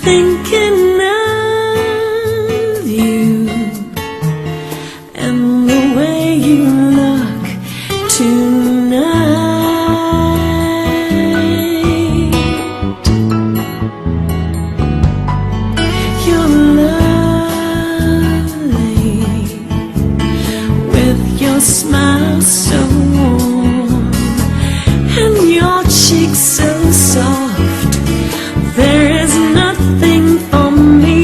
thinking of you and the way you look tonight. You're lovely with your smile so warm and your cheeks so soft. There is nothing for me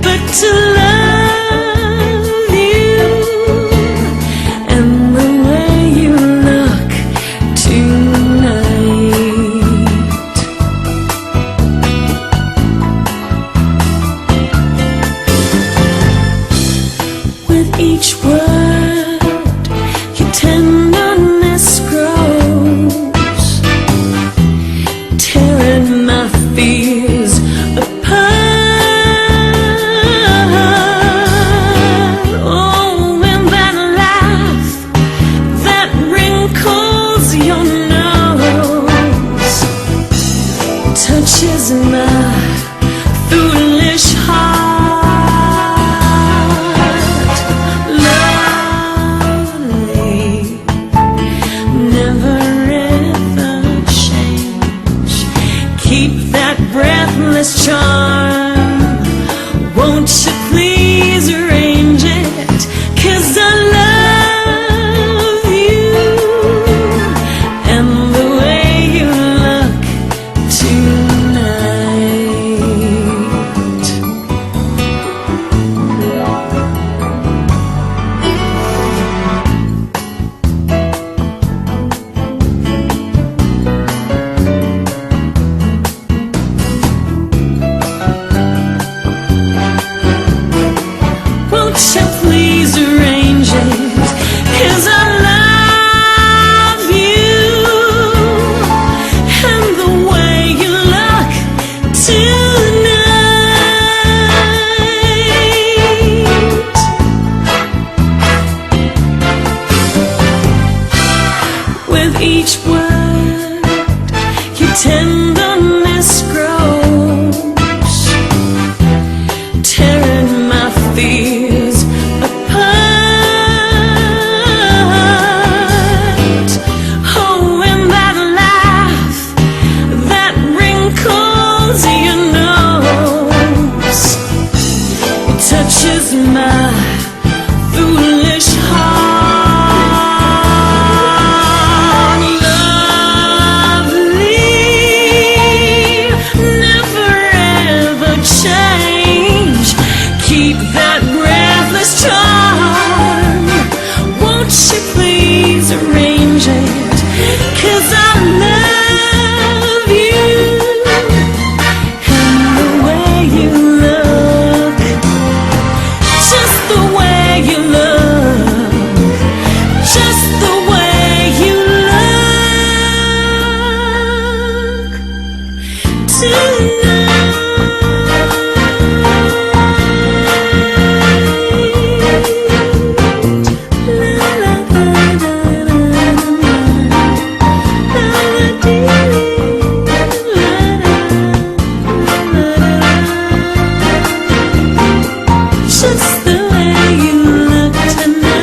but to love you and the way you look tonight. With each word, your tenderness grows, tearing my fears apart. Oh, when that laugh that wrinkles your nose touches my foolish heart. Lovely, never ever change. Keep that breathless charm. Won't you please arrange it? 'Cause I love you and the way you look tonight. Won't you please arrange it? 'Cause I love you and the way you look tonight. With each word, your tenderness grows, tearing my fears apart. Oh, and that laugh that wrinkles your nose touches my foolish heart. Lovely, never ever change. Keep that breathless charm. Won't you please arrange it? 'Cause I love you and the way you look, just the way you look, just the way you look tonight. Just the way you look tonight.